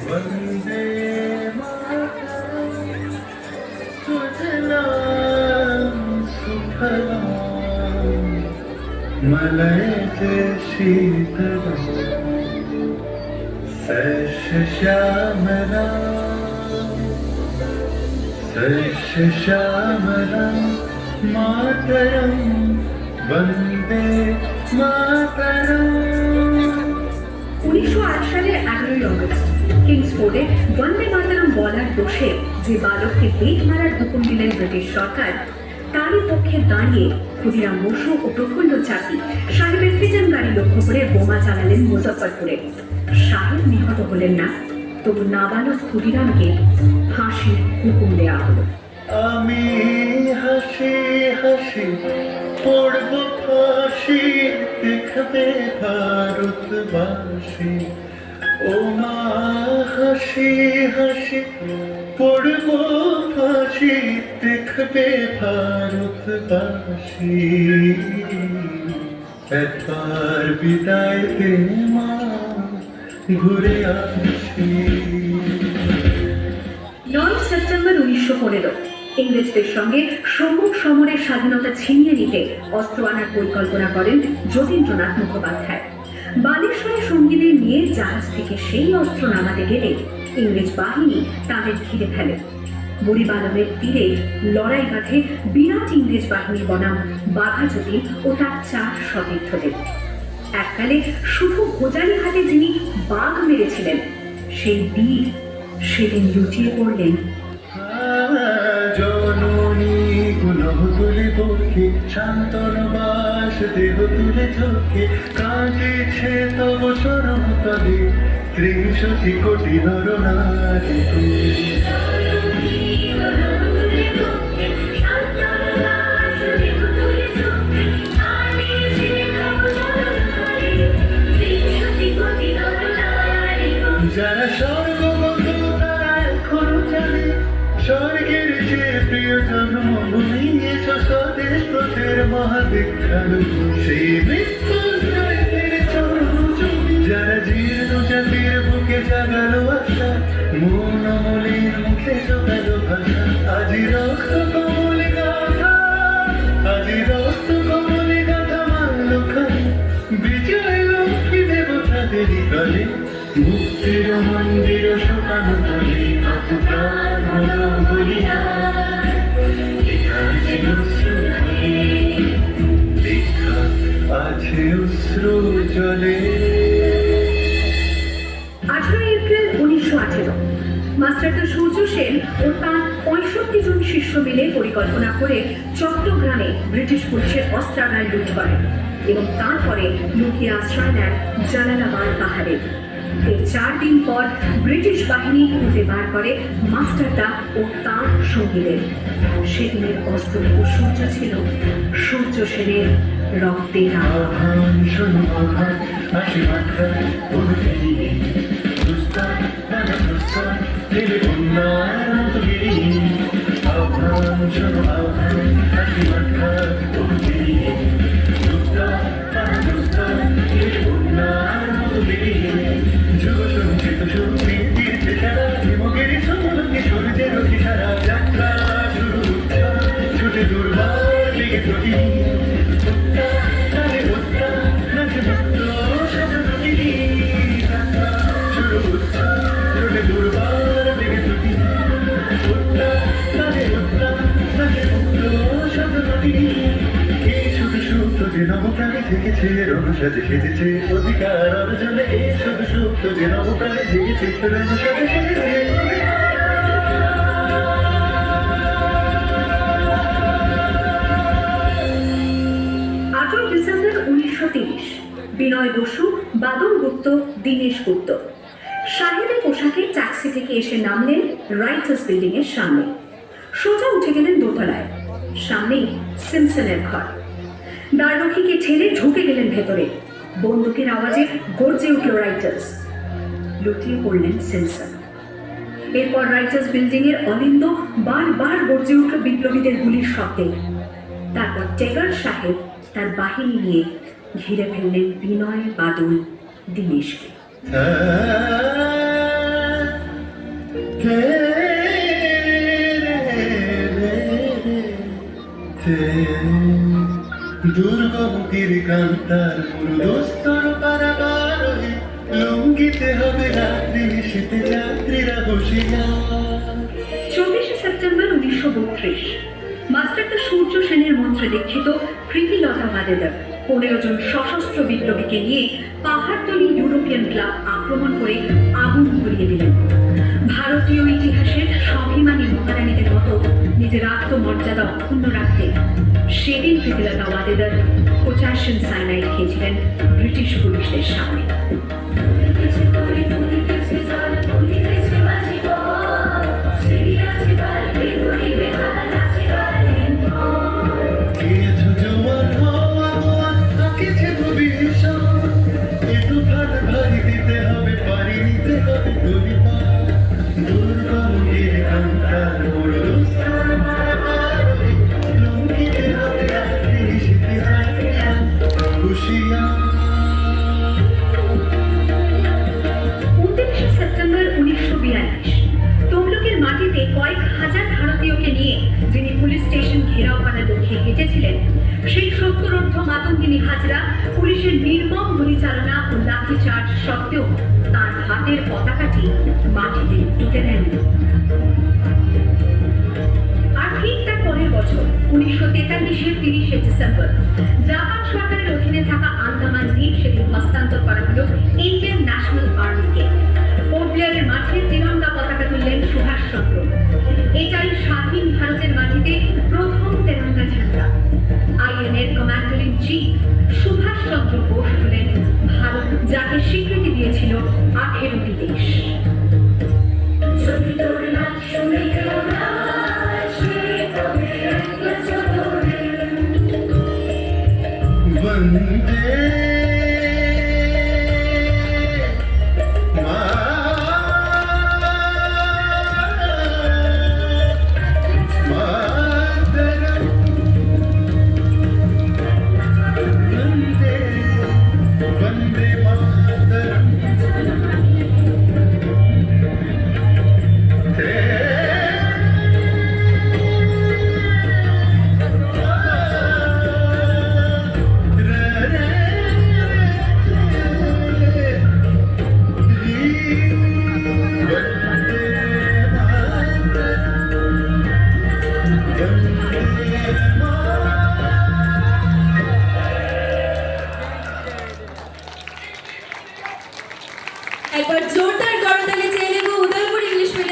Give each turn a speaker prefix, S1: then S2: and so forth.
S1: वंदे मातरम, सुजलाम सुफलाम, मलयज शीतलाम, सस्य श्यामलाम मातरम, वंदे मातरम।
S2: 1908 সালের 11ই অগস্ট কিংসফোর্ডে বন্দে মাতরম বলার দোষে যে বালককে পেট মারার হুকুম দিলেন ব্রিটিশ সরকার, তারই পক্ষে দাঁড়িয়ে ক্ষুদিরাম বসু ও প্রফুল্ল চাকি সাহেবের ফিজান গাড়ি লক্ষ্য করে বোমা চালালেন মুজফ্ফরপুরে। সাহেব নিহত হলেন না, তবু নাবালক ক্ষুদিরামকে ফাঁসির হুকুম দেওয়া হলো।
S1: আমি হাসি হাসি পড়ব ফাঁসি, দেখবে ভারতবাসী। ও মা হাসি হাসি পড়ব ফাঁসি, দেখবে ভারতবাসী। একবার বিদায় দে মা, ঘুরে আসি।
S2: 9 সেপ্টেম্বর 1915 ইংরেজদের সঙ্গে সম্মুখ সমরের স্বাধীনতা ছিনিয়ে নিতে অস্ত্র আনার পরিকল্পনা করেন যতীন্দ্রনাথ মুখোপাধ্যায়। বালেশ্বরে সঙ্গীদের নিয়ে জাহাজ থেকে সেই অস্ত্র নামাতে গেলে ইংরেজ বাহিনী তাদের ঘিরে ফেলে। বুড়িবালমের তীরে লড়াই বাঁধে বিরাট ইংরেজ বাহিনী বনাম বাঘা যতীন ও তার 4 সতীর্থদের। এককালে শুধু গোজারিহাটে যিনি বাঘ মেরেছিলেন, সেই বীর সেদিন লুটিয়ে পড়লেন।
S1: জননী গুণহ তুলে বকে, শান্তনবাস দেহ তুলে চোখে, কাঁদিছে তব চরণ তলে 63 কোটি নর নারী। যারা স্বর্গগত তারা এখনো জানে, স্বর্গের যে প্রিয় জন্মভূমি, এসো স্বদেশ ব্রতের মহাদীক্ষালু, সেই মৃত্যুঞ্জয়ের চরণজমি। যারা জীর্ণ জাতির বুকে জাগালো আশা, মন অমলিন মুখে জোগালো ভাষা। আজি রক্ত কমলে গাথা, আজি রক্ত কমলে গাথা মানল খালি, বিজয় লক্ষ্মী দেবতাদেরই কালে। মুক্তির মন্দির শোকানো তলে, কত প্রাণ হলো বলিদান। লেখা আছে অশ্রু জলে, লেখা আছে অশ্রু জলে।
S2: 18 এপ্রিল 1918 মাস্টারদা সূর্য সেন ও তার 65 জন শিষ্য মিলে পরিকল্পনা করে চট্টগ্রামে ব্রিটিশ পুলিশের অস্ত্রাগার লুট করেন এবং তারপরে লুকিয়ে আশ্রয় নেন জালালাবাদ পাহাড়ে। এর 4 দিন পর ব্রিটিশ বাহিনী খুঁজে বার করে মাস্টারদা ও তার সঙ্গীদের। সেদিনের অস্তমিত সূর্য ছিল সূর্য সেনের রক্তের
S1: আহ্বান শোনো আহ্বান, আশীর্বাদ খায় অনুযায়ী, দুস্তার মানে দুস্তার দেবে বন্যার অন্তগিরি। আহ্বান শোনো আহ্বান, আশীর্বাদ খায় অনুযায়ী, দুস্তার মানে দুস্তার দেবে বন্যার অন্তগিরি। যুগ সঞ্চিত শক্তি তীর্থে সারা, হিমগির সমুদ্রে সূর্যের সারা যাত্রা শুরু। ছুটে দুর্বার লেগে প্রতি নবপ্রাণে থেকেছে রণসাজে সেজেছে, অধিকার অর্জনে এই শুধু সুপ্ত যে নবপ্রাণে জেগেছে রণসাজে সেজেছে।
S2: 8 ডিসেম্বর 1930 বিনয় বসু, বাদল গুপ্ত, দীনেশ গুপ্ত সাহেবের পোশাকে ট্যাক্সি থেকে এসে নামলেন রাইটার্স বিল্ডিং এর সামনে। সোজা উঠে গেলেন দোতলায়। সামনেই সিমসনের ঘর। দ্বাররক্ষীকে ঠেলে ঢুকে গেলেন ভেতরে। বন্দুকের আওয়াজে গর্জে উঠল রাইটার্স। লুটিয়ে পড়লেন সিমসন। এরপর রাইটার্স বিল্ডিং এর অলিন্দ বারবার গর্জে উঠল বিপ্লবীদের গুলির শব্দে। তারপর টেগার সাহেব তার বাহিনী নিয়ে ঘিরে ফেললেন বিনয়, বাদল, দীনেশকে।
S1: দুর্গমতির কান্তার পুরুদস্তর পারাবার হয়ে লঙ্ঘিতে হবে রাত্রি শীতে যাত্রীরা বসিয়া
S2: 24 সেপ্টেম্বর 1932 মাস্টারদা সূর্য সেনের মন্ত্রে দীক্ষিত প্রীতিলতা ওয়াদেদার 15 জন সশস্ত্র বিপ্লবীকে নিয়ে পাহাড়তলি ইউরোপিয়ান ক্লাব আক্রমণ করে আগুন ধরিয়ে দিলেন। ভারতীয় ইতিহাসের স্বাভিমানী মহারানীদের মতো নিজের আত্মমর্যাদা অক্ষুণ্ণ রাখতে সেদিন প্রীতিলতা ওয়াদেদার পোটাশিয়াম সায়ানাইড খেয়েছিলেন ব্রিটিশ পুলিশদের সামনে।
S1: কিছু জোয়ার হওয়া আঁকেছে ভবিষ্যৎ একটু ভাত ভারী দিতে হবে পারি নিতে হবে তুমি দুর্গমতির কান্তার পুরুদস্তর পারাবার হয়ে লঙ্ঘিতে হবে রাত্রি শীতে যাত্রীরা বসিয়া
S2: 29 সেপ্টেম্বর 1942 তমলুকের মাটিতে কয়েক হাজার ভারতীয়কে নিয়ে যিনি পুলিশ স্টেশন ঘেরাও করার লক্ষ্যে হেঁটেছিলেন, সেই সত্তরোর্ধ মাতঙ্গিনী হাজরা পুলিশের নির্মম গুলিচালনা ও লাঠিচার্জ সত্ত্বেও তার হাতের পতাকাটি মাটিতে পুঁতে দেন। আর ঠিক তার পরের বছর 1943-এর 30 ডিসেম্বর জাপান সরকারের অধীনে থাকা আন্দামান দ্বীপ সেদিন হস্তান্তর করা হলো ইন্ডিয়ান ন্যাশনাল আর্মিকে। পোর্ট ব্লেয়ারের মাঠে তিরঙ্গা পতাকা তুললেন সুভাষচন্দ্র। এটাই স্বাধীন ভারতের মাটিতে প্রথম তেরঙ্গা ঝান্ডা। আইএনএর commander in chief Subhas Chandra Bose হলেন ভারত, যাকে স্বীকৃতি দিয়েছিল 18টি দেশ।
S1: वंदे मातरम वंदे वंदे मातरम
S3: একবার জোর